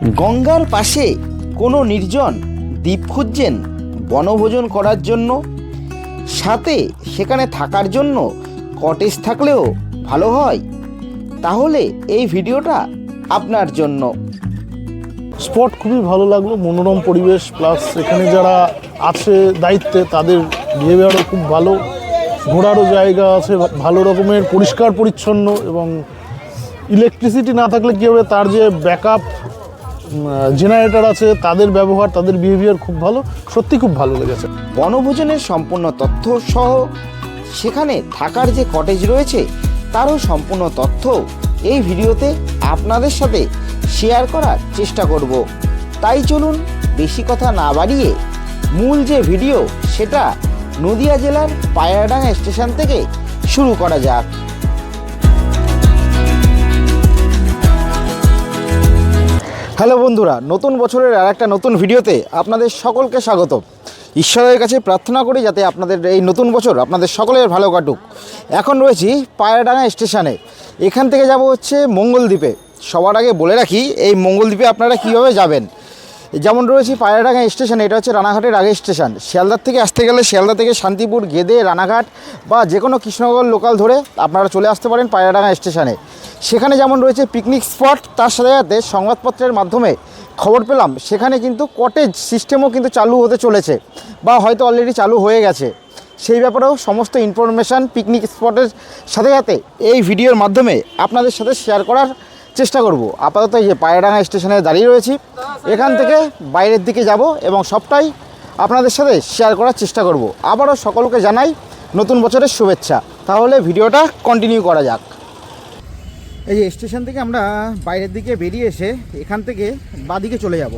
গঙ্গার পাশে কোনো নির্জন দ্বীপ খুঁজছেন বনভোজন করার জন্য, সাথে সেখানে থাকার জন্য কটেজ থাকলেও ভালো হয়? তাহলে এই ভিডিওটা আপনার জন্য। স্পট খুবই ভালো লাগলো, মনোরম পরিবেশ, প্লাস এখানে যারা আছে দায়িত্বে তাদের বিহেভিয়ারও খুব ভালো। ঘোরারও জায়গা আছে, ভালো রকমের পরিষ্কার পরিচ্ছন্ন, এবং ইলেকট্রিসিটি না থাকলে কী হবে, তার যে ব্যাকআপ জেনারেটর আছে তাদের ব্যবহার, তাদের বিহেভিয়ার খুব ভালো, সত্যি খুব ভালো লেগেছে। বনভোজনের সম্পূর্ণ তথ্য সহ সেখানে থাকার যে কটেজ রয়েছে তারও সম্পূর্ণ তথ্য এই ভিডিওতে আপনাদের সাথে শেয়ার করার চেষ্টা করব। তাই চলুন বেশি কথা না বাড়িয়ে মূল যে ভিডিও সেটা নদিয়া জেলার পায়রাডাঙ্গা স্টেশন থেকে শুরু করা যাক। হ্যালো বন্ধুরা, নতুন বছরের আর একটা নতুন ভিডিওতে আপনাদের সকলকে স্বাগত। ঈশ্বরের কাছে প্রার্থনা করি যাতে আপনাদের এই নতুন বছর আপনাদের সকলের ভালো কাটুক। এখন রয়েছি পায়রাডাঙ্গা স্টেশনে, এখান থেকে যাব হচ্ছে মঙ্গলদ্বীপে। সবার আগে বলে রাখি এই মঙ্গলদ্বীপে আপনারা কীভাবে যাবেন। যেমন রয়েছি পায়রাডাঙ্গা স্টেশনে, এটা হচ্ছে রানাঘাটের আগে স্টেশন। শিয়ালদার থেকে আসতে গেলে শিয়ালদা থেকে শান্তিপুর, গেদে, রানাঘাট বা যে কোনো কৃষ্ণনগর লোকাল ধরে আপনারা চলে আসতে পারেন পায়রাডাঙ্গা স্টেশনে। সেখানে যেমন রয়েছে পিকনিক স্পট, তার সাথে সাথে সংবাদপত্রের মাধ্যমে খবর পেলাম সেখানে কিন্তু কটেজ সিস্টেমও কিন্তু চালু হতে চলেছে বা হয়তো অলরেডি চালু হয়ে গেছে। সেই ব্যাপারেও সমস্ত ইনফরমেশান পিকনিক স্পটের সাথে সাথে এই ভিডিওর মাধ্যমে আপনাদের সাথে শেয়ার করার চেষ্টা করব। আপাতত এই যে পায়রাডাঙ্গা স্টেশনে দাঁড়িয়ে রয়েছি, এখান থেকে বাইরের দিকে যাব এবং সবটাই আপনাদের সাথে শেয়ার করার চেষ্টা করব। আবারও সকলকে জানাই নতুন বছরের শুভেচ্ছা। তাহলে ভিডিওটা কন্টিনিউ করা যাক। এই যে স্টেশন থেকে আমরা বাইরের দিকে বেরিয়ে এসে এখান থেকে বাঁদিকে চলে যাব।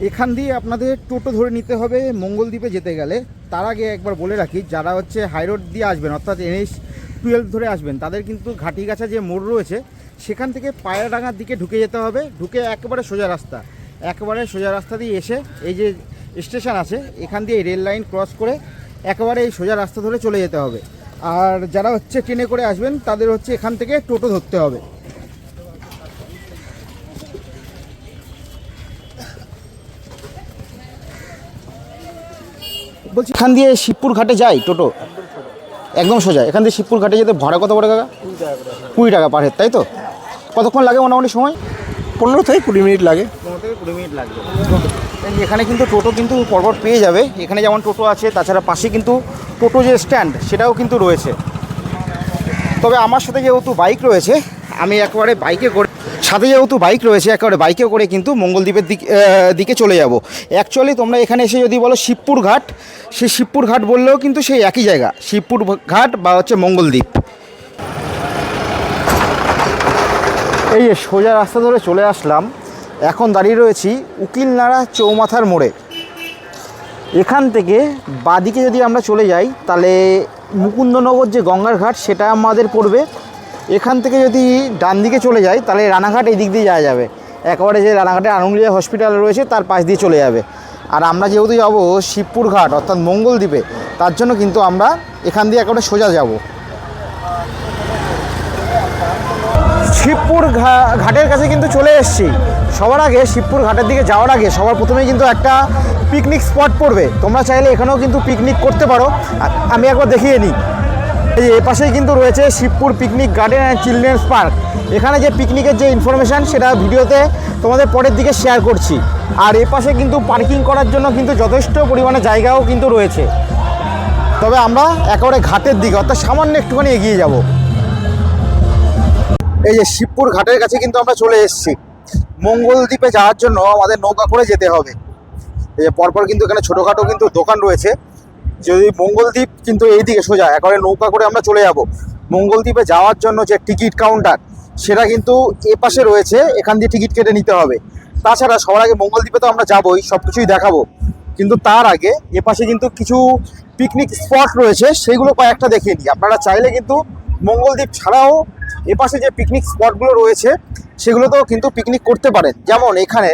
এখান দিয়ে আপনাদের টোটো ধরে নিতে হবে মঙ্গলদ্বীপে যেতে গেলে। তার আগে একবার বলে রাখি, যারা হচ্ছে হাইরোড দিয়ে আসবেন অর্থাৎ NH-12 ধরে আসবেন তাদের কিন্তু ঘাটিগাছা যে মোড় রয়েছে সেখান থেকে পায়রাডাঙ্গার দিকে ঢুকে যেতে হবে। ঢুকে একেবারে সোজা রাস্তা দিয়ে এসে এই যে স্টেশন আছে এখান দিয়ে রেল লাইন ক্রস করে একেবারে এই সোজা রাস্তা ধরে চলে যেতে হবে। আর যারা হচ্ছে ট্রেনে করে আসবেন তাদের হচ্ছে এখান থেকে টোটো ধরতে হবে। বলছি এখান দিয়ে শিবপুর ঘাটে যাই টোটো? একদম সোজা এখান দিয়ে শিবপুর ঘাটে যেতে ভাড়া কত পড়ে কাকা? 20 টাকা পার হেড, তাই তো? কতক্ষণ লাগে মোটামুটি সময়? 15 থেকে 20 মিনিট লাগে। 15 থেকে 20 মিনিট লাগবে। এখানে কিন্তু টোটো কিন্তু পরপর পেয়ে যাবে। এখানে যেমন টোটো আছে, তাছাড়া পাশে কিন্তু টোটো যে স্ট্যান্ড সেটাও কিন্তু রয়েছে। তবে আমার সাথে যেহেতু বাইক রয়েছে আমি একেবারে বাইকে করে কিন্তু মঙ্গলদ্বীপের দিকে চলে যাব। অ্যাকচুয়ালি তোমরা এখানে এসে যদি বলো শিবপুর ঘাট, সেই শিবপুর ঘাট বললেও কিন্তু সেই একই জায়গা, শিবপুর ঘাট বা হচ্ছে মঙ্গলদ্বীপ। এই যে সোজা রাস্তা ধরে চলে আসলাম, এখন দাঁড়িয়ে রয়েছি উকিলনাড়া চৌমাথার মোড়ে। এখান থেকে বাদিকে যদি আমরা চলে যাই তাহলে মুকুন্দনগর যে গঙ্গার ঘাট সেটা আমাদের পড়বে। এখান থেকে যদি ডান দিকে চলে যাই তাহলে রানাঘাট এই দিক দিয়ে যাওয়া যাবে। একেবারে যে রানাঘাটে আনুলিয়া হসপিটাল রয়েছে তার পাশ দিয়ে চলে যাবে। আর আমরা যেহেতু যাব শিবপুর ঘাট অর্থাৎ মঙ্গলদ্বীপে, তার জন্য কিন্তু আমরা এখান দিয়ে একেবারে সোজা যাব। শিবপুর ঘাটের কাছে কিন্তু চলে এসেছি। সবার আগে শিবপুর ঘাটের দিকে যাওয়ার আগে সবার প্রথমেই কিন্তু একটা পিকনিক স্পট পড়বে। তোমরা চাইলে এখানেও কিন্তু পিকনিক করতে পারো। আমি একবার দেখিয়ে নিই। এই এ পাশেই কিন্তু রয়েছে Shibpur picnic garden and children's park. এখানে যে পিকনিকের যে ইনফরমেশান সেটা ভিডিওতে তোমাদের পরের দিকে শেয়ার করছি। আর এ পাশে কিন্তু পার্কিং করার জন্য কিন্তু যথেষ্ট পরিমাণে জায়গাও কিন্তু রয়েছে। তবে আমরা একেবারে ঘাটের দিকে অর্থাৎ সামান্য একটুখানি এগিয়ে যাব। এই যে শিবপুর ঘাটের কাছে কিন্তু আমরা চলে এসেছি। মঙ্গলদ্বীপে যাওয়ার জন্য আমাদের নৌকা করে যেতে হবে। এই যে পরপর কিন্তু এখানে ছোটোখাটো কিন্তু দোকান রয়েছে। যদি মঙ্গলদ্বীপ কিন্তু এই দিকে সোজা একেবারে নৌকা করে আমরা চলে যাব। মঙ্গলদ্বীপে যাওয়ার জন্য যে টিকিট কাউন্টার সেটা কিন্তু এ পাশে রয়েছে, এখান দিয়ে টিকিট কেটে নিতে হবে। তাছাড়া সবার আগে মঙ্গলদ্বীপে তো আমরা যাবোই, সব কিছুই দেখাবো, কিন্তু তার আগে এ পাশে কিন্তু কিছু পিকনিক স্পট রয়েছে, সেগুলো কয়েকটা দেখিয়ে নিই। আপনারা চাইলে কিন্তু মঙ্গলদ্বীপ ছাড়াও এপাশে যে পিকনিক স্পটগুলো রয়েছে সেগুলোতেও কিন্তু পিকনিক করতে পারেন। যেমন এখানে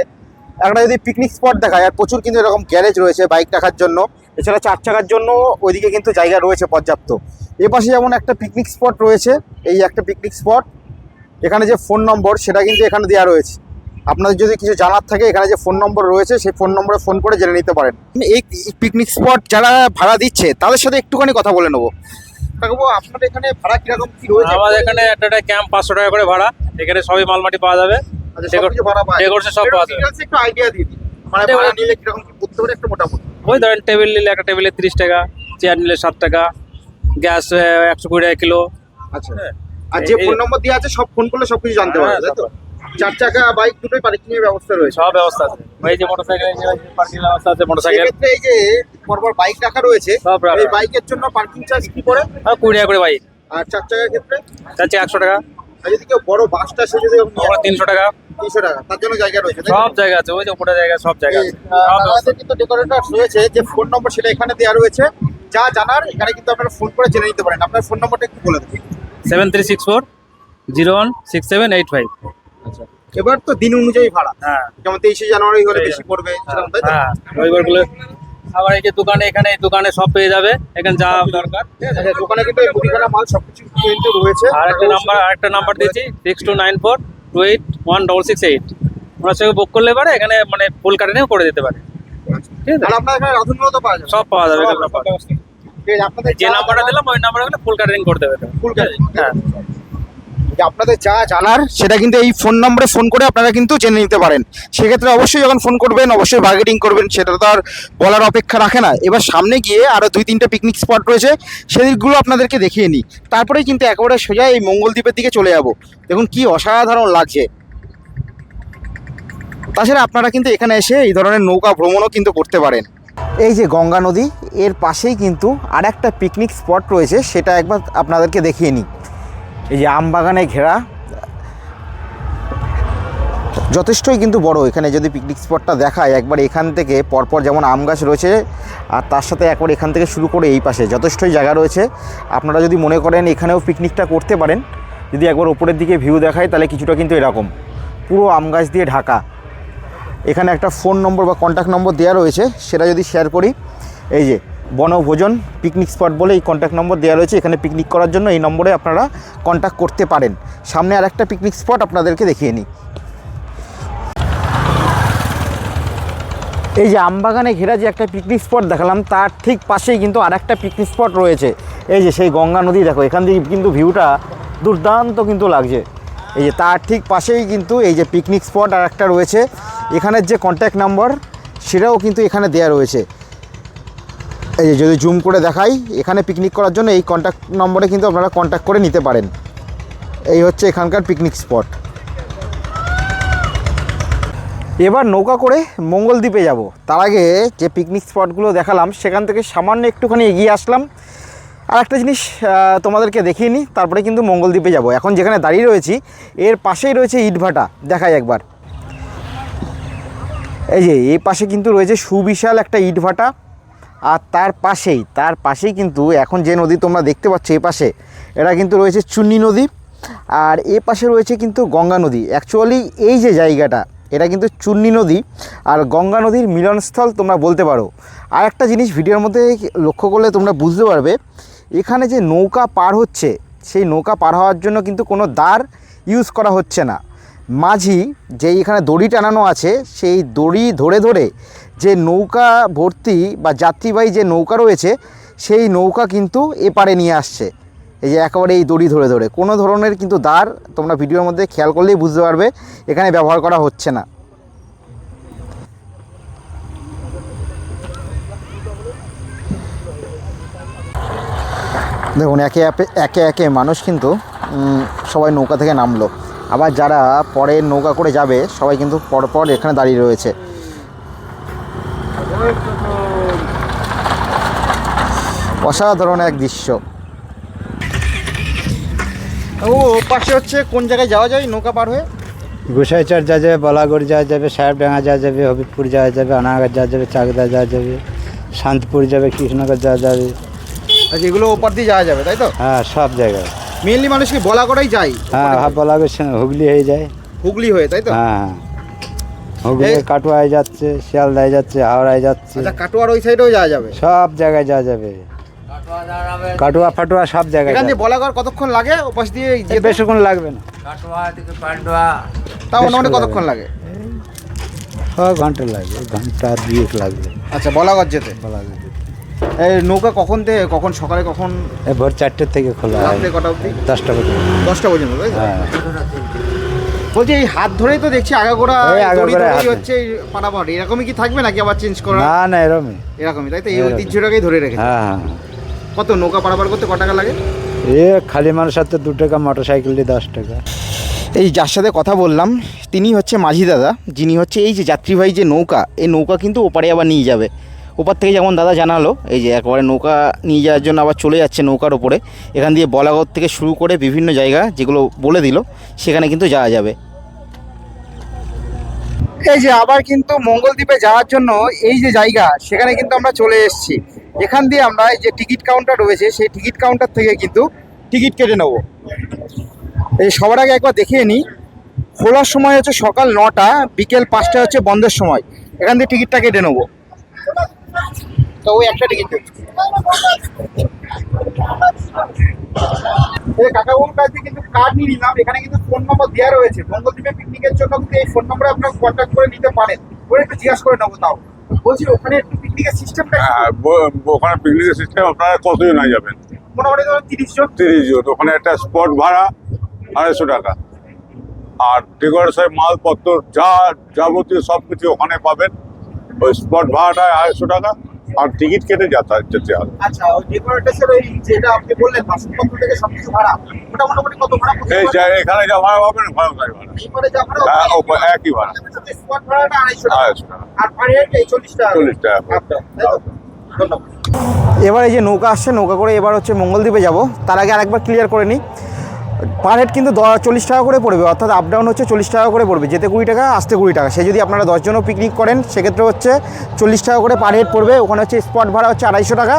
একটা যদি পিকনিক স্পট দেখায়, আর প্রচুর কিন্তু এরকম গ্যারেজ রয়েছে বাইক রাখার জন্য, এছাড়া 4 চাকার জন্য ওইদিকে কিন্তু জায়গা রয়েছে পর্যাপ্ত। এপাশে যেমন একটা পিকনিক স্পট রয়েছে, এই একটা পিকনিক স্পট। এখানে যে ফোন নম্বর সেটা কিন্তু এখানে দেওয়া রয়েছে। আপনাদের যদি কিছু জানার থাকে এখানে যে ফোন নম্বর রয়েছে সেই ফোন নম্বরে ফোন করে জেনে নিতে পারেন। এই পিকনিক স্পট যারা ভাড়া দিচ্ছে তাদের সাথে একটুখানি কথা বলে নেবো। কাকু, আপনাদের এখানে ভাড়া কিরকম কি রয়েছে? আমাদের এখানে একটা ক্যাম্প 500 টাকা করে ভাড়া। এখানে সবই মালমাটি পাওয়া যাবে, আচ্ছা, সবকিছু ভাড়া পাওয়া যায়? ডেকোরেশন সব পাওয়া যাবে। একটু আইডিয়া দিয়ে দিন, মানে ভাড়া নিলে কিরকম কি করতে পারে একটু মোটামুটি। ওই ধরেন টেবিল নিলে একটা টেবিলে 30 টাকা, চেয়ার নিলে 7 টাকা, গ্যাস 120 টাকা কিলো। আচ্ছা, আর যে ফোন নম্বর দেওয়া আছে সব ফোন করলে সবকিছু জানতে পারবে, তাই তো? 4 চাকা বাইক দুটোই পার্কিং এর ব্যবস্থা রয়েছে? সব ব্যবস্থা আছে। এই যে মোটরসাইকেল, পার্কিং ব্যবস্থা আছে মোটরসাইকেল। সেক্ষেত্রে এই যে পরপর বাইক রাখা রয়েছে, সব রাখা। এই বাইকের জন্য পার্কিং চার্জ কি করে? 20 টাকা করে বাইক, আর 4 চাকার ক্ষেত্রে? 100 টাকা। আর যদি কেউ বড় বাসটা সে যদি নিয়ে আসে, 300 টাকা। 300 টাকা, তার জন্য জায়গা রয়েছে, তাই তো? সব জায়গা আছে, ওই যে উপরে জায়গা, সব জায়গা আছে। আমাদের কিন্তু ডেকোরেটর রয়েছে, যে ফোন নম্বর সেটা এখানে দেওয়া রয়েছে। যা জানার এখানে কিন্তু আপনারা ফোন করে জেনে নিতে পারেন। আপনার ফোন নম্বরটা একটু বলে দেবেন। 7364 016785। আচ্ছা, এবার তো দিন অনুযায়ী ভাড়া, হ্যাঁ যেমন 23শে জানুয়ারি হলে বেশি পড়বে, সেরকম, তাই তো? হ্যাঁ, রবিবারগুলো। আবার এই যে দোকানে, এখানে এই দোকানে সব পেয়ে যাবে, এখানে যা দরকার। আচ্ছা, দোকানে কিন্তু এই মুদিখানা মাল সবকিছু কিন্তু রয়েছে। আরেকটা নাম্বার দিয়েছি, 6294281668। ওনার সঙ্গে বুক করলে পারে, এখানে মানে ফুল কাটিংও করে দিতে পারে। ঠিক আছে, তাহলে আপনার এখানে রাধুনিও তো পাওয়া যাবে? সব পাওয়া যাবে। ঠিক আছে, আপনাদের যে নাম্বারটা দিলাম ওই নাম্বারে গেলে ফুল কাটিং করে দেবে। ফুল কাটিং। হ্যাঁ, যে আপনাদের যা জানার সেটা কিন্তু এই ফোন নম্বরে ফোন করে আপনারা কিন্তু জেনে নিতে পারেন। সেক্ষেত্রে অবশ্যই যখন ফোন করবেন অবশ্যই বার্গেটিং করবেন, সেটা তো আর বলার অপেক্ষা রাখে না। এবার সামনে গিয়ে আরও 2-3টা পিকনিক স্পট রয়েছে, সেদিকগুলো আপনাদেরকে দেখিয়ে নিই। তারপরেই কিন্তু একেবারে সোজা এই মঙ্গলদ্বীপের দিকে চলে যাব। দেখুন কি অসাধারণ লাগছে। তাছাড়া আপনারা কিন্তু এখানে এসে এই ধরনের নৌকা ভ্রমণও কিন্তু করতে পারেন। এই যে গঙ্গা নদী, এর পাশেই কিন্তু আর একটা পিকনিক স্পট রয়েছে, সেটা একবার আপনাদেরকে দেখিয়ে নিই। এই যে আম বাগানে ঘেরা, যথেষ্টই কিন্তু বড়। এখানে যদি পিকনিক স্পটটা দেখায়, একবার এখান থেকে পরপর যেমন আম গাছ রয়েছে, আর তার সাথে একবার এখান থেকে শুরু করে এই পাশে যথেষ্টই জায়গা রয়েছে। আপনারা যদি মনে করেন এখানেও পিকনিকটা করতে পারেন, যদি একবার ওপরের দিকে ভিউ দেখায় তাহলে কিছুটা কিন্তু এরকম পুরো আম গাছ দিয়ে ঢাকা। এখানে একটা ফোন নম্বর বা কন্ট্যাক্ট নম্বর দেওয়া রয়েছে, সেটা যদি শেয়ার করি, এই যে বনভোজন পিকনিক স্পট বলে এই কন্ট্যাক্ট নম্বর দেওয়া রয়েছে। এখানে পিকনিক করার জন্য এই নম্বরে আপনারা কন্ট্যাক্ট করতে পারেন। সামনে আর একটা পিকনিক স্পট আপনাদেরকে দেখিয়ে নিই। এই যে আমবাগানে ঘেরা যে একটা পিকনিক স্পট দেখালাম, তার ঠিক পাশেই কিন্তু আর একটা পিকনিক স্পট রয়েছে। এই যে সেই গঙ্গা নদী, দেখো এখান থেকে কিন্তু ভিউটা দুর্দান্ত কিন্তু লাগছে। এই যে তার ঠিক পাশেই কিন্তু এই যে পিকনিক স্পট আর একটা রয়েছে। এখানের যে কন্ট্যাক্ট নাম্বার সেটাও কিন্তু এখানে দেওয়া রয়েছে। এই যে যদি জুম করে দেখাই, এখানে পিকনিক করার জন্য এই কন্ট্যাক্ট নম্বরে কিন্তু আপনারা কন্ট্যাক্ট করে নিতে পারেন। এই হচ্ছে এখানকার পিকনিক স্পট। এবার নৌকা করে মঙ্গলদ্বীপে যাব। তার আগে যে পিকনিক স্পটগুলো দেখালাম সেখান থেকে সামান্য একটুখানি এগিয়ে আসলাম। আর একটা জিনিস তোমাদেরকে দেখিয়ে নিই, তারপরে কিন্তু মঙ্গলদ্বীপে যাব। এখন যেখানে দাঁড়িয়ে রয়েছি এর পাশেই রয়েছে ইটভাটা, দেখাই একবার। এই যে এই পাশে কিন্তু রয়েছে সুবিশাল একটা ইটভাটা, আর তার পাশেই কিন্তু এখন যে নদী তোমরা দেখতে পাচ্ছ এই পাশে, এটা কিন্তু রয়েছে চুন্নি নদী। আর এ পাশে রয়েছে কিন্তু গঙ্গা নদী। অ্যাকচুয়ালি এই যে জায়গাটা, এটা কিন্তু চুন্নি নদী আর গঙ্গা নদীর মিলনস্থল তোমরা বলতে পারো। আর একটা জিনিস ভিডিওর মধ্যে লক্ষ্য করলে তোমরা বুঝতে পারবে, এখানে যে নৌকা পার হচ্ছে, সেই নৌকা পার হওয়ার জন্য কিন্তু কোনো দাঁড় ইউজ করা হচ্ছে না। মাঝি যেই এখানে দড়ি টানানো আছে, সেই দড়ি ধরে ধরে যে নৌকা ভর্তি বা যাত্রীবাহী যে নৌকা রয়েছে, সেই নৌকা কিন্তু এপারে নিয়ে আসছে। এই যে একেবারে এই দড়ি ধরে ধরে, কোনো ধরনের কিন্তু দাঁড় তোমরা ভিডিওর মধ্যে খেয়াল করলেই বুঝতে পারবে এখানে ব্যবহার করা হচ্ছে না। দেখুন একে একে মানুষ কিন্তু সবাই নৌকা থেকে নামলো। আবার যারা পরে নৌকা করে যাবে সবাই কিন্তু পরপর এখানে দাঁড়িয়ে রয়েছে। অসাধারণ এক দৃশ্য। ও পাশে হচ্ছে কোন জায়গায় যাওয়া যায় নৌকা পার হয়ে? গোসাইচর যাওয়া যাবে, বলাগড় যাওয়া যাবে, সাহেবডাঙ্গা যাওয়া যাবে, হবিবপুর যাওয়া যাবে, আনাঘাট যাওয়া যাবে, চাকদা যাওয়া যাবে, শান্তিপুর যাবে, কৃষ্ণনগর যাওয়া যাবে। আচ্ছা, এগুলো ওপার দিয়ে যাওয়া যাবে তাই তো? হ্যাঁ, সব জায়গায়। মেনলি মানুষ কি বলাগড়াই যায়? হ্যাঁ, বলাগড় হুগলি হয়ে যায়। হুগলি হয়ে, তাই তো? হ্যাঁ, হুগলি কাটোয়ায় যাচ্ছে, শিয়ালদায় যাচ্ছে, হাওড়ায় যাচ্ছে। আচ্ছা, কাটোয়ার ওই সাইডেও যাওয়া যাবে? সব জায়গায় যাওয়া যাবে। কাটুয়া ফাটুয়া সব জায়গায় এখান যাবে। দিয়ে বলাগড় কতক্ষণ লাগে ওপাশ দিয়ে যেতে? বেশিক্ষণ লাগবে না, তাও মোটামুটি কতক্ষণ লাগে? 6 ঘন্টা লাগবে, ঘন্টা 2 লাগবে আচ্ছা, বলাগড় যেতে। বলাগড় যেতে। এই নৌকা কখন থেকে কখন, সকালে কখন, এই ভোর 4টের থেকে খোলা হয়, রাত্রে কটা অবধি? 10টা পর্যন্ত। 10টা পর্যন্ত, তাই তো? হ্যাঁ, বলছি এই হাত ধরেই তো দেখছি আগাগোড়া এই আগাগোড়ায় হাত হচ্ছে এই পানাপাড়ি, এরকমই কি থাকবে নাকি আবার চেঞ্জ করা? না না এরমই। এরকমই, তাই তো? এই এরকমই। ঐতিহ্যটাকেই ধরে রেখেছে। হ্যাঁ হ্যাঁ, কত নৌকা পারাপার করতে ক টাকা লাগে? এ খালি মানুষের তো 2 টাকা, মোটর সাইকেল দিয়ে 10 টাকা। এই যার সাথে কথা বললাম তিনি হচ্ছে মাঝি দাদা, যিনি হচ্ছে এই যে যাত্রীবাহী যে নৌকা, এই নৌকা কিন্তু ওপারে আবার নিয়ে যাবে। ওপার থেকে যেমন দাদা জানালো, এই যে একবারে নৌকা নিয়ে যাওয়ার জন্য আবার চলে যাচ্ছে নৌকার ওপরে। এখান দিয়ে বলাগড় থেকে শুরু করে বিভিন্ন জায়গা যেগুলো বলে দিল সেখানে কিন্তু যাওয়া যাবে। এই যে আবার কিন্তু মঙ্গলদ্বীপে যাওয়ার জন্য এই যে জায়গা, সেখানে কিন্তু আমরা চলে এসেছি। এখান দিয়ে আমরা এই যে টিকিট কাউন্টার রয়েছে, সেই টিকিট কাউন্টার থেকে কিন্তু টিকিট কেটে নেব। এই সবার আগে একবার দেখিয়ে নিই, খোলার সময় হচ্ছে সকাল 9টা, বিকেল 5টা হচ্ছে বন্ধের সময়। এখান দিয়ে টিকিটটা কেটে নেবো। তো ওই একটা টিকিট কাকাবাবুর কাছে কিন্তু কার্ড নিয়ে নিলাম। এখানে কিন্তু ফোন নম্বর দেওয়া রয়েছে, মঙ্গলদ্বীপে পিকনিকের জন্য কিন্তু এই ফোন নম্বরে আপনারা কন্ট্যাক্ট করে নিতে পারেন। ওরা একটু জিজ্ঞাসা করে নেবো। তাও বলছি ওখানে একটু পিকনিকের সিস্টেমটা ওখানে পিকনিকের সিস্টেম আপনারা কতজন হয়ে যাবেন? মোটামুটি ধরুন 30 জন। 30 জন। ওখানে একটা স্পট ভাড়া 250 টাকা, আর ডেকোরেশন মালপত্র যা যাবতীয় সব কিছু ওখানে পাবেন। ওই স্পট ভাড়াটা 250 টাকা, আর টিকিট কেটে যেতে হবে। আচ্ছা, ওই ডেকোরেটর ওই যেটা আপনি বললেন বাসনপত্র থেকে সবকিছু ভাড়া, ওটা মোটামুটি কত ভাড়া? এই এখানে যা ভাড়া পাবেন ওখানে তাই ভাড়া। এবারে যা ভাড়া হ্যাঁ, একই ভাড়া, স্পট ভাড়াটা 250 টাকা, 250 টাকা, আর পার হেড 40 টাকা। 40 টাকা। এবার এই যে নৌকা আসছে, নৌকা করে এবার হচ্ছে মঙ্গলদ্বীপে যাব। তার আগে আরেকবার ক্লিয়ার করে নিই, পার হেড কিন্তু 40 টাকা করে পড়বে, অর্থাৎ আপ ডাউন হচ্ছে 40 টাকা করে পড়বে। যেতে 20 টাকা, আসতে 20 টাকা। সে যদি আপনারা 10 জনও পিকনিক করেন সেক্ষেত্রে হচ্ছে 40 টাকা করে পার হেড পড়বে। ওখানে হচ্ছে স্পট ভাড়া হচ্ছে 250 টাকা।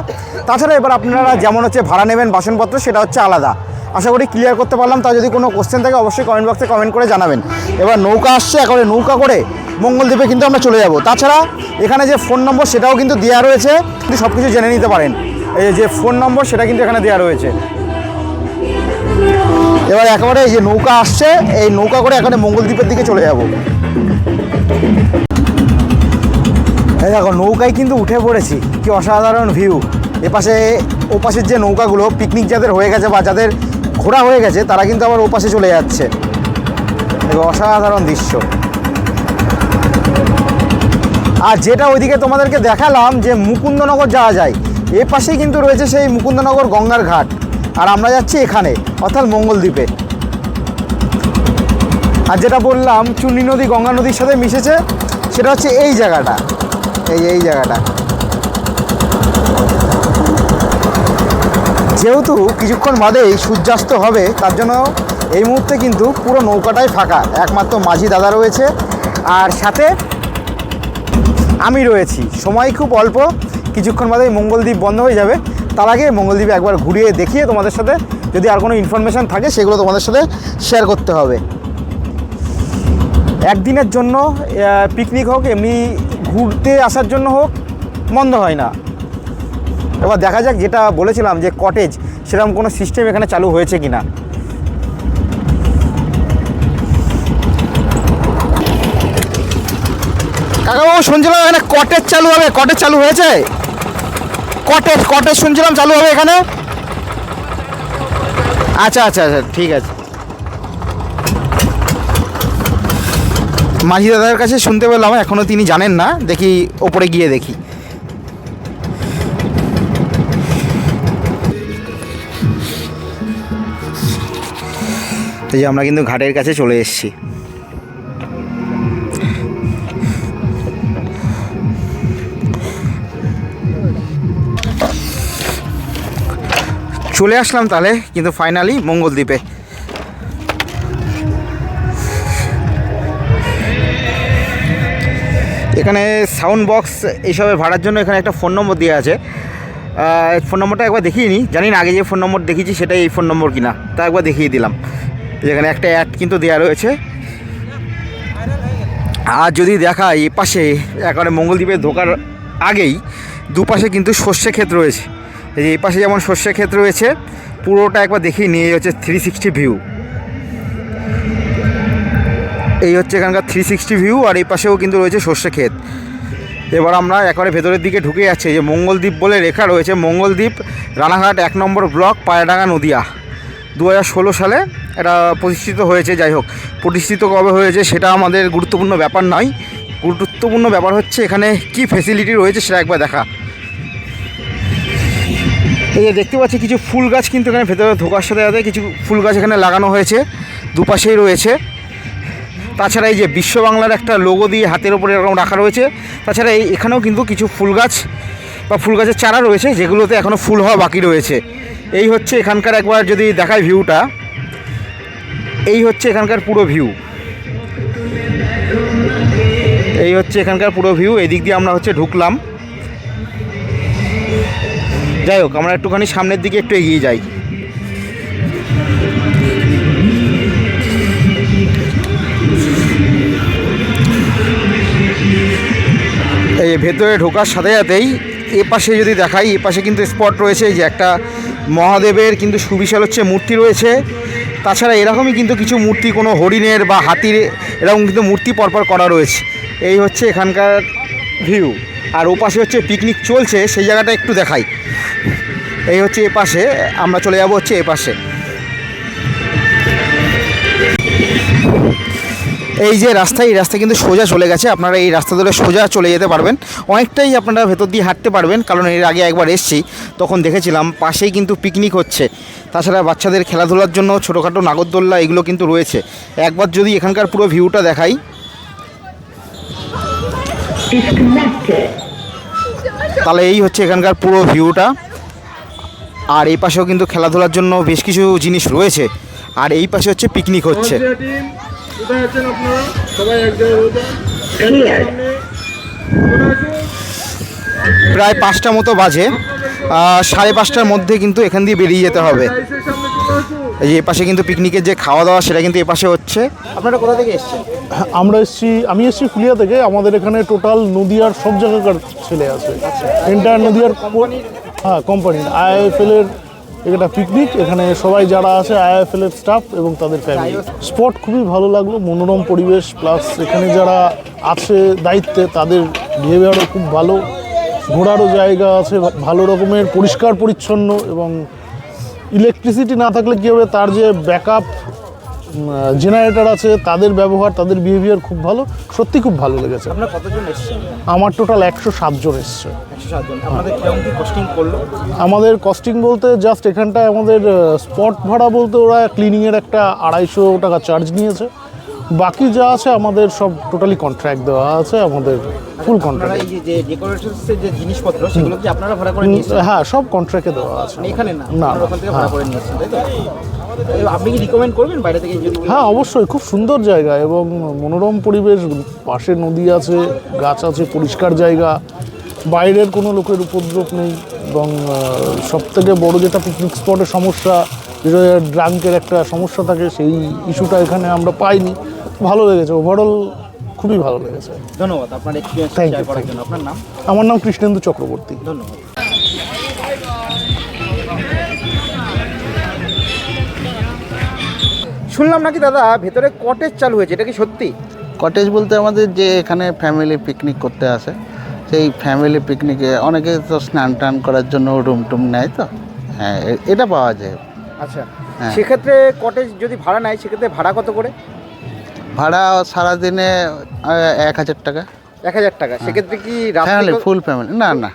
তাছাড়া এবার আপনারা যেমন হচ্ছে ভাড়া নেবেন বাসনপত্র, সেটা হচ্ছে আলাদা। আশা করি ক্লিয়ার করতে পারলাম। তা যদি কোনো কোশ্চেন থাকে অবশ্যই কমেন্ট বক্সে কমেন্ট করে জানাবেন। এবার নৌকা আসছে, একেবারে নৌকা করে মঙ্গলদ্বীপে কিন্তু আমরা চলে যাব। তাছাড়া এখানে যে ফোন নম্বর সেটাও কিন্তু দেওয়া রয়েছে, কিন্তু সব কিছু জেনে নিতে পারেন। এই যে ফোন নম্বর সেটা কিন্তু এখানে দেওয়া রয়েছে। এবার একেবারে এই যে নৌকা আসছে, এই নৌকা করে এখানে মঙ্গলদ্বীপের দিকে চলে যাব। এই দেখো নৌকায় কিন্তু উঠে পড়েছি, কি অসাধারণ ভিউ। এপাশে ওপাশের যে নৌকাগুলো পিকনিক যাদের হয়ে গেছে বা যাদের ঘোরা হয়ে গেছে তারা কিন্তু আবার ওপাশে চলে যাচ্ছে। দেখো অসাধারণ দৃশ্য। আর যেটা ওইদিকে তোমাদেরকে দেখালাম যে মুকুন্দনগর যাওয়া যায়, এ পাশেই কিন্তু রয়েছে সেই মুকুন্দনগর গঙ্গার ঘাট। আর আমরা যাচ্ছি এখানে, অর্থাৎ মঙ্গলদ্বীপে। আর যেটা বললাম চুনি নদী গঙ্গা নদীর সাথে মিশেছে, সেটা হচ্ছে এই জায়গাটা, এই জায়গাটা। যেহেতু কিছুক্ষণ বাদেই সূর্যাস্ত হবে, তার জন্য এই মুহূর্তে কিন্তু পুরো নৌকাটাই ফাঁকা। একমাত্র মাঝি দাদা রয়েছে আর সাথে আমি রয়েছি। সময় খুব অল্প, কিছুক্ষণ বাদেই মঙ্গলদ্বীপ বন্ধ হয়ে যাবে। তার আগে মঙ্গলদ্বীপে একবার ঘুরিয়ে দেখিয়ে তোমাদের সাথে যদি আর কোনো ইনফরমেশান থাকে সেগুলো তোমাদের সাথে শেয়ার করতে হবে। একদিনের জন্য পিকনিক হোক, এমনি ঘুরতে আসার জন্য হোক, বন্ধ হয় না। এবার দেখা যাক, যেটা বলেছিলাম যে কটেজ, সেরকম কোনো সিস্টেম এখানে চালু হয়েছে কি না। কাকাবাবু শুনছিলাম এখানে কটেজ চালু হবে, কটেজ চালু হয়েছে? কটেজ শুনছিলাম চালু হবে এখানে। আচ্ছা আচ্ছা আচ্ছা, ঠিক আছে। মাঝি দাদার কাছে শুনতে পেলাম, এখনও তিনি জানেন না। দেখি ওপরে গিয়ে দেখি। এই যে আমরা কিন্তু ঘাটের কাছে চলে এসেছি। চলে আসলাম তাহলে কিন্তু ফাইনালি মঙ্গলদ্বীপে। এখানে সাউন্ড বক্স এইসবের ভাড়ার জন্য এখানে একটা ফোন নম্বর দেওয়া আছে। ফোন নম্বরটা একবার দেখিয়ে নিই, জানি না আগে যে ফোন নম্বর দেখিয়েছি সেটাই এই ফোন নম্বর কিনা, তা একবার দেখিয়ে দিলাম। এখানে একটা অ্যাড কিন্তু দেওয়া রয়েছে। আর যদি দেখা এই পাশে একেবারে মঙ্গলদ্বীপে ঢোকার আগেই দুপাশে কিন্তু সর্ষে ক্ষেত রয়েছে। এই যে এই পাশে যেমন সর্ষে ক্ষেত রয়েছে, পুরোটা একবার দেখিয়ে নিয়ে হচ্ছে 360 ভিউ। এই হচ্ছে এখানকার 360 ভিউ, আর এই পাশেও কিন্তু রয়েছে সর্ষে ক্ষেত। এবার আমরা একেবারে ভেতরের দিকে ঢুকে যাচ্ছি। যে মঙ্গলদ্বীপ বলে লেখা রয়েছে, মঙ্গলদ্বীপ, রানাঘাট 1 নম্বর ব্লক, পায়রাডাঙ্গা, নদিয়া। 2016 সালে এটা প্রতিষ্ঠিত হয়েছে। যাই হোক, প্রতিষ্ঠিত কবে হয়েছে সেটা আমাদের গুরুত্বপূর্ণ ব্যাপার নয়, গুরুত্বপূর্ণ ব্যাপার হচ্ছে এখানে কি ফেসিলিটি রয়েছে সেটা একবার দেখা। এই যে দেখতে পাচ্ছি কিছু ফুল গাছ কিন্তু এখানে ভেতরে ঢোকার সাথে সাথে কিছু ফুল গাছ এখানে লাগানো হয়েছে, দুপাশেই রয়েছে। তাছাড়া এই যে বিশ্ব বাংলার একটা লোগো দিয়ে হাতের ওপরে এরকম রাখা রয়েছে। তাছাড়া এখানেও কিন্তু কিছু ফুল গাছ বা ফুল গাছের চারা রয়েছে, যেগুলোতে এখনও ফুল হওয়া বাকি রয়েছে। এই হচ্ছে এখানকার, একবার যদি দেখায় ভিউটা, এই হচ্ছে এখানকার পুরো ভিউ। এই হচ্ছে এখানকার পুরো ভিউ। এই দিক দিয়ে আমরা হচ্ছে ঢুকলাম। যাই হোক, আমরা একটুখানি সামনের দিকে একটু এগিয়ে যাই। এই ভেতরে ঢোকার সাথে সাথেই এ পাশে যদি দেখাই, এ পাশে কিন্তু স্পট রয়েছে। যে একটা মহাদেবের কিন্তু সুবিশাল হচ্ছে মূর্তি রয়েছে। তাছাড়া এরকমই কিন্তু কিছু মূর্তি, কোনো হরিণের বা হাতির, এরকম কিন্তু মূর্তি পরপর করা রয়েছে। এই হচ্ছে এখানকার ভিউ। আর ও পাশে হচ্ছে পিকনিক চলছে, সেই জায়গাটা একটু দেখাই। এই হচ্ছে এ পাশে, আমরা চলে যাব হচ্ছে এ পাশে। এই যে রাস্তা, এই রাস্তা কিন্তু সোজা চলে গেছে। আপনারা এই রাস্তা ধরে সোজা চলে যেতে পারবেন, অনেকটাই আপনারা ভেতর দিয়ে হাঁটতে পারবেন। কারণ এর আগে একবার এসেছি, তখন দেখেছিলাম পাশেই কিন্তু পিকনিক হচ্ছে। তাছাড়া বাচ্চাদের খেলাধুলার জন্য ছোটোখাটো নাগরদোল্লা এগুলো কিন্তু রয়েছে। একবার যদি এখানকার পুরো ভিউটা দেখাই, তাহলে এই হচ্ছে এখানকার পুরো ভিউটা। আর এই পাশেও কিন্তু খেলাধুলার জন্য বেশ কিছু জিনিস রয়েছে। আর এই পাশে হচ্ছে পিকনিক হচ্ছে। প্রায় 5টা মতো বাজে, 5:30টার মধ্যে কিন্তু এখান দিয়ে বেরিয়ে যেতে হবে। এই যে এপাশে কিন্তু পিকনিকের যে খাওয়া দাওয়া সেটা কিন্তু এপাশে হচ্ছে। আপনারা কোথা থেকে এসেছেন? আমি এসেছি ফুলিয়া থেকে। আমাদের এখানে টোটাল নদিয়ার সব জায়গাকার ছেলে আছে, এন্টায়ার নদিয়ার। হ্যাঁ, কোম্পানির IIFL এর একটা পিকনিক। এখানে সবাই যারা আছে IIFL এর স্টাফ এবং তাদের ফ্যামিলি। স্পট খুবই ভালো লাগলো, মনোরম পরিবেশ, প্লাস এখানে যারা আছে দায়িত্বে তাদের বিহেভিয়ারও খুব ভালো। ঘোরারও জায়গা আছে, ভালো রকমের পরিষ্কার পরিচ্ছন্ন, এবং ইলেকট্রিসিটি না থাকলে কী হবে, তার যে ব্যাকআপ জেনারেটর আছে, তাদের ব্যবহার, তাদের বিহেভিয়ার খুব ভালো। সত্যি খুব ভালো লেগেছে। আপনারা কতজন এসেছেন? আমার টোটাল 107 জন এসছে। 107 জন। আপনাদের কেমন কি কস্টিং করলো? আমাদের কস্টিং বলতে জাস্ট এখানটায় আমাদের স্পট ভাড়া বলতে ওরা ক্লিনিংয়ের একটা 250 টাকা চার্জ নিয়েছে। বাকি যা আছে আমাদের সব টোটালি কন্ট্রাক্ট দেওয়া আছে, আমাদের ফুল কন্ট্রাক্ট। এই যে ডেকোরেশনের যে জিনিসপত্র সেগুলো কি আপনারা ভাড়া করে নিয়েছেন? হ্যাঁ, সব কন্ট্রাক্টে দেওয়া আছে। এখানে না, না, ওখান থেকে ভাড়া করে নিয়েছেন, তাই তো? আপনি কি রিকমেন্ড করবেন বাইরে থেকে? হ্যাঁ, অবশ্যই। খুব সুন্দর জায়গা এবং মনোরম পরিবেশ, পাশে নদী আছে, গাছ আছে, পরিষ্কার জায়গা, বাইরের কোনো লোকের উপদ্রব নেই। এবং সবথেকে বড় যেটা পিকনিক স্পটের সমস্যা, যেটা ড্রাঙ্কের একটা সমস্যা থাকে, সেই ইস্যুটা এখানে আমরা পাইনি। ভালো লেগেছে, ওভারঅল খুবই ভালো লেগেছে। ধন্যবাদ আপনার এক্সপিরিয়েন্স Thank you, শেয়ার করার thank you. জন্য। আপনার নাম? আমার নাম কৃষ্ণেন্দু চক্রবর্তী। ধন্যবাদ। শুনলাম নাকি দাদা ভেতরে কটেজ চালু হয়েছে, এটা কি সত্যি? কটেজ বলতে আমাদের যে এখানে ফ্যামিলি পিকনিক করতে আসে, সেই ফ্যামিলি পিকনিকে অনেকে তো স্নান টান করার জন্য রুম টুম নেয়, তো হ্যাঁ এটা পাওয়া যায়। আচ্ছা, হ্যাঁ। সেক্ষেত্রে কটেজ যদি ভাড়া নেয় সেক্ষেত্রে ভাড়া কত করে? ভাড়া সারাদিনে 1000 টাকা। 1000 টাকা। সেক্ষেত্রে কি ফ্যামিলি, ফুল ফ্যামিলি? না না,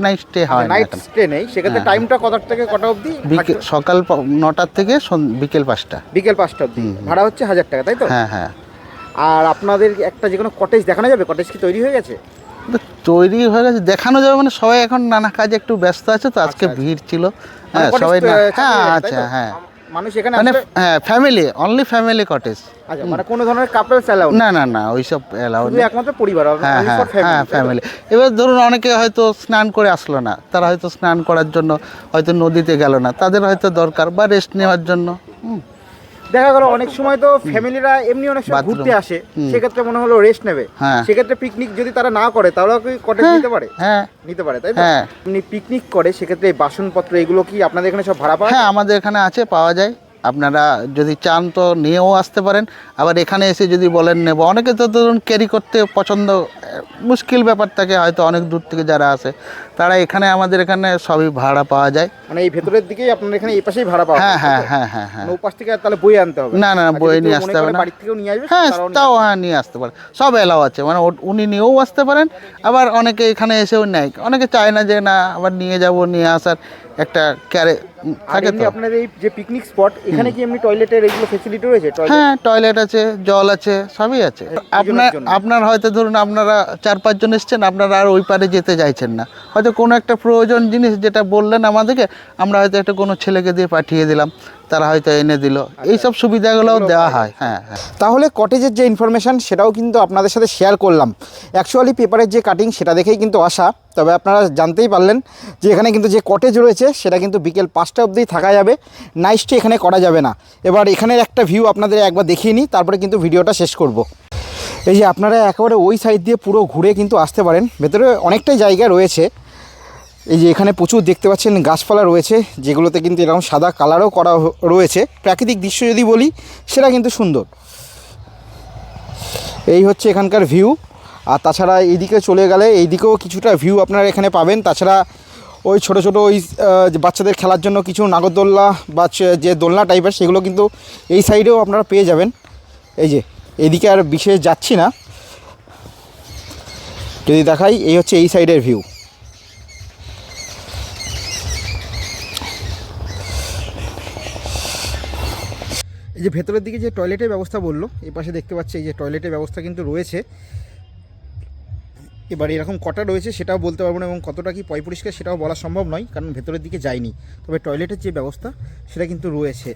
নাইট স্টে হয় না। নাইট স্টে নেই, সেক্ষেত্রে হ্যাঁ। টাইমটা কত থেকে কটা অবধি? সকাল 9টার থেকে বিকেল 5টা। বিকেল 5টা অবধি। ভাড়া হচ্ছে 1000 টাকা, তাই তো? হ্যাঁ হ্যাঁ। আর আপনাদের একটা যে কোনো কটেজ দেখানো যাবে? কটেজ কি তৈরি হয়ে গেছে? তৈরি হয়ে গেছে, দেখানো যাবে মানে সবাই এখন নানা কাজে একটু ব্যস্ত আছে, তো আজকে ভিড় ছিল। হ্যাঁ, সবাই হ্যাঁ আচ্ছা হ্যাঁ, মানুষ এখানে মানে হ্যাঁ ফ্যামিলি, অনলি ফ্যামিলি কটেজ। আচ্ছা, মানে কোনো ধরনের কাপলস অ্যালাউড? না না না, ওইসব অ্যালাউড শুধু একমাত্র পরিবার? হ্যাঁ হ্যাঁ হ্যাঁ, ফ্যামিলি। এবার ধরুন অনেকে হয়তো স্নান করে আসলো না, তারা হয়তো স্নান করার জন্য হয়তো নদীতে গেল না, তাদের হয়তো দরকার, বা রেস্ট নেওয়ার জন্য। দেখা গেল অনেক সময় তো ফ্যামিলিরা এমনি অনেক সময় Bathroom। ঘুরতে আসে, সেক্ষেত্রে মনে হলো রেস্ট নেবে, হ্যাঁ। সেক্ষেত্রে পিকনিক যদি তারা না করে তাহলে কি কটেজ হ্যাঁ, নিতে পারে? হ্যাঁ নিতে পারে, তাই তো? হ্যাঁ। এমনি পিকনিক করে সেক্ষেত্রে এই বাসনপত্র এগুলো কি আপনাদের এখানে সব ভাড়া পাওয়া হ্যাঁ যায়? আমাদের এখানে আছে, পাওয়া যায়। আপনারা যদি চান তো নিয়েও আসতে পারেন, আবার এখানে এসে যদি বলেন নেব, অনেকে তো ধরুন ক্যারি করতে পছন্দ মুশকিল ব্যাপার থাকে, হয়তো অনেক দূর থেকে যারা আসে তারা এখানে আমাদের এখানে সবই ভাড়া পাওয়া যায়। মানে এই ভেতরের দিকেই আপনাদের এখানে এই পাশেই ভাড়া পাওয়া হ্যাঁ যায়, হ্যাঁ তাই তো? হ্যাঁ হ্যাঁ হ্যাঁ। মানে ওপাশ থেকে আর তাহলে বয়ে আনতে হবে? না না আর বয়ে যদি নিয়ে কেউ মনে আসতে হবে করে না। বাড়ি থেকেও নিয়ে আসবে, হ্যাঁ তারাও নিয়ে তাও হ্যাঁ নিয়ে আসতে পারে, সব এলাও আছে, মানে উনি নিয়েও আসতে পারেন, আবার অনেকে এখানে এসেও নেয়, অনেকে চায় না যে না আবার নিয়ে যাব, নিয়ে আসার একটা ক্যারে আর থাকে এমনি তো। আপনাদের এই যে পিকনিক স্পট, এখানে কি এমনি টয়লেটের এগুলো ফেসিলিটি রয়েছে? টয়লেট হ্যাঁ টয়লেট আছে, জল আছে, সবই আছে। আপনার জন্য। আপনার হয়তো ধরুন আপনারা 4-5 জন এসছেন, আপনারা আর ওই পারে যেতে চাইছেন না, হয়তো কোনো একটা প্রয়োজন জিনিস যেটা বললেন আমাদেরকে, আমরা হয়তো একটা কোনো ছেলেকে দিয়ে পাঠিয়ে দিলাম, তারা হয়তো এনে দিল, এইসব সুবিধাগুলোও দেওয়া হয়। হ্যাঁ হ্যাঁ। তাহলে কটেজের যে ইনফরমেশান সেটাও কিন্তু আপনাদের সাথে শেয়ার করলাম। অ্যাকচুয়ালি পেপারের যে কাটিং সেটা দেখেই কিন্তু আসা, তবে আপনারা জানতেই পারলেন যে এখানে কিন্তু যে কটেজ রয়েছে সেটা কিন্তু বিকেল 5টা অবধি থাকা যাবে, নাইট স্টে এখানে করা যাবে না। এবার এখানের একটা ভিউ আপনাদের একবার দেখিয়ে নিই, তারপরে কিন্তু ভিডিওটা শেষ করব। এই যে আপনারা একেবারে ওই সাইড দিয়ে পুরো ঘুরে কিন্তু আসতে পারেন, ভেতরে অনেকটাই জায়গা রয়েছে। এই যে এখানে প্রচুর দেখতে পাচ্ছেন গাছপালা রয়েছে, যেগুলোতে কিন্তু এরকম সাদা কালারও করা রয়েছে। প্রাকৃতিক দৃশ্য যদি বলি সেটা কিন্তু সুন্দর। এই হচ্ছে এখানকার ভিউ। আর তাছাড়া এইদিকে চলে গেলে এইদিকেও কিছুটা ভিউ আপনারা এখানে পাবেন। তাছাড়া ওই ছোটো ছোটো ওই যে বাচ্চাদের খেলার জন্য কিছু নাগরদোলনা বা যে দোলনা টাইপের সেগুলো কিন্তু এই সাইডেও আপনারা পেয়ে যাবেন। এই যে এদিকে আর বিশেষ যাচ্ছি না, যদি দেখাই এই হচ্ছে এই সাইডের ভিউ। এই যে ভেতরের দিকে যে টয়লেটের ব্যবস্থা বললো, এই পাশে দেখতে পাচ্ছি এই যে টয়লেটের ব্যবস্থা কিন্তু রয়েছে। এবার এরকম কটা রয়েছে সেটাও বলতে পারবো না, এবং কতটা কি পয় পরিষ্কার সেটাও বলা সম্ভব নয়, কারণ ভেতরের দিকে যায়নি। তবে টয়লেটের যে ব্যবস্থা সেটা কিন্তু রয়েছে।